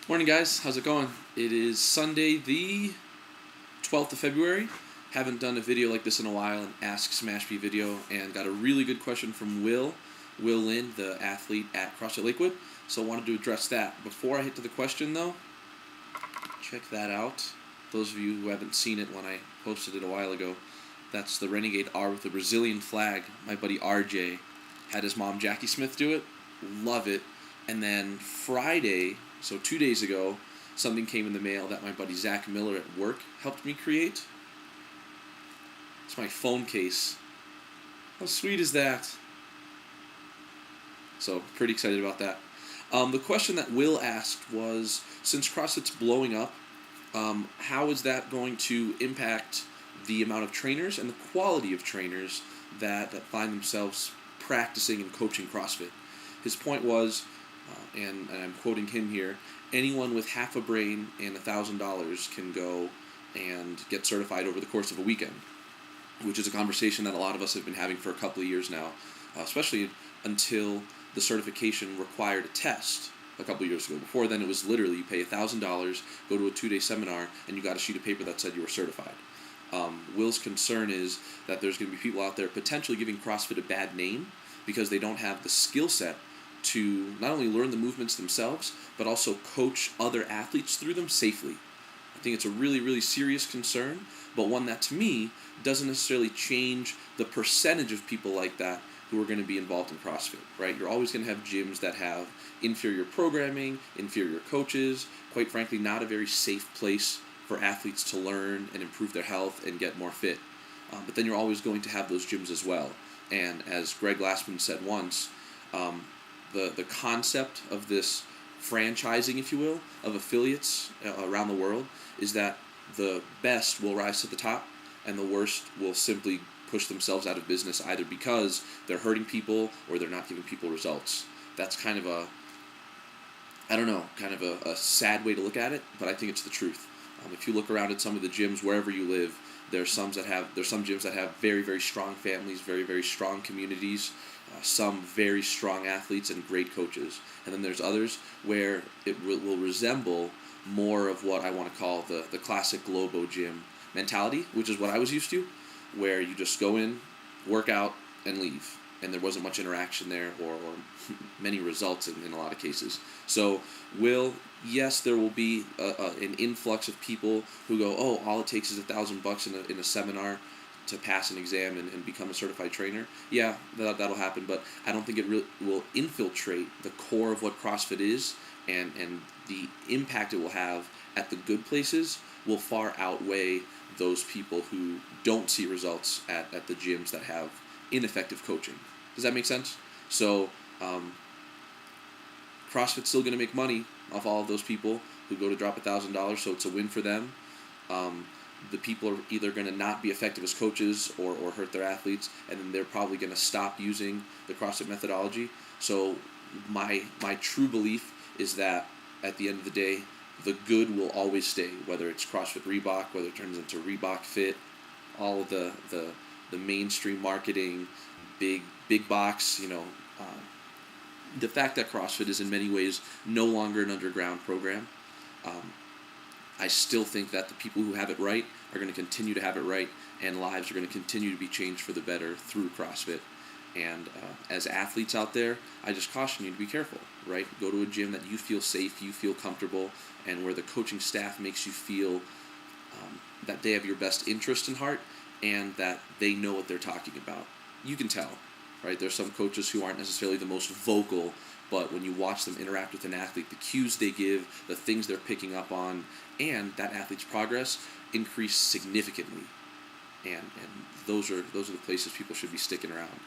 Morning, guys. How's it going? It is Sunday, the 12th of February. Haven't done a video like this in a while, an Ask Smashby video, and got a really good question from Will Lynn, the athlete at CrossFit Lakewood. So I wanted to address that. Before I hit to the question, though, check that out. Those of you who haven't seen it when I posted it a while ago, that's the Renegade R with the Brazilian flag. My buddy RJ had his mom Jackie Smith do it. Love it. And then Friday, so 2 days ago, something came in the mail that my buddy Zach Miller at work helped me create. It's my phone case. How sweet is that? So, pretty excited about that. The question that Will asked was, since CrossFit's blowing up, how is that going to impact the amount of trainers and the quality of trainers that find themselves practicing and coaching CrossFit? His point was, and I'm quoting him here, anyone with half a brain and $1,000 can go and get certified over the course of a weekend, which is a conversation that a lot of us have been having for a couple of years now, especially until the certification required a test a couple of years ago. Before then, it was literally you pay $1,000, go to a 2-day seminar, and you got a sheet of paper that said you were certified. Will's concern is that there's going to be people out there potentially giving CrossFit a bad name because they don't have the skill set to not only learn the movements themselves, but also coach other athletes through them safely. I think it's a really, really serious concern, but one that to me doesn't necessarily change the percentage of people like that who are going to be involved in CrossFit, right? You're always going to have gyms that have inferior programming, inferior coaches, quite frankly, not a very safe place for athletes to learn and improve their health and get more fit. But then you're always going to have those gyms as well. And as Greg Glassman said once, the concept of this franchising, if you will, of affiliates around the world is that the best will rise to the top and the worst will simply push themselves out of business either because they're hurting people or they're not giving people results. That's kind of a sad way to look at it, but I think it's the truth. If you look around at some of the gyms wherever you live, there's some gyms that have very, very strong families, very, very strong communities, some very strong athletes and great coaches. And then there's others where it will resemble more of what I want to call the classic Globo gym mentality, which is what I was used to, where you just go in, work out, and leave. And there wasn't much interaction there or many results in a lot of cases. So, yes, there will be an influx of people who go, oh, all it takes is $1,000 in a seminar to pass an exam and become a certified trainer. Yeah, that'll happen, but I don't think it really will infiltrate the core of what CrossFit is, and the impact it will have at the good places will far outweigh those people who don't see results at the gyms that have ineffective coaching. Does that make sense? So, CrossFit's still going to make money off all of those people who go to drop $1,000, so it's a win for them. The people are either going to not be effective as coaches or hurt their athletes, and then they're probably going to stop using the CrossFit methodology. So my true belief is that at the end of the day, the good will always stay, whether it's CrossFit Reebok, whether it turns into Reebok Fit, all of the mainstream marketing, big box, the fact that CrossFit is in many ways no longer an underground program, I still think that the people who have it right are going to continue to have it right, and lives are going to continue to be changed for the better through CrossFit. And as athletes out there, I just caution you to be careful, right? Go to a gym that you feel safe, you feel comfortable, and where the coaching staff makes you feel that they have your best interest in heart and that they know what they're talking about. You can tell, right? There's some coaches who aren't necessarily the most vocal, but when you watch them interact with an athlete, the cues they give, the things they're picking up on, and that athlete's progress increase significantly. And those are the places people should be sticking around.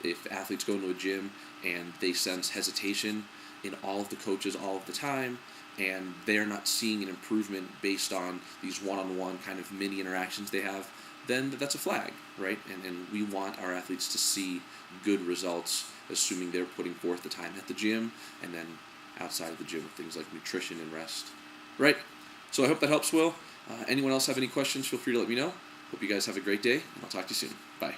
If athletes go into a gym and they sense hesitation in all of the coaches all of the time, and they're not seeing an improvement based on these one-on-one kind of mini interactions they have, then that's a flag, right? And we want our athletes to see good results, assuming they're putting forth the time at the gym and then outside of the gym with things like nutrition and rest, right? So I hope that helps, Will. Anyone else have any questions, feel free to let me know. Hope you guys have a great day, and I'll talk to you soon. Bye.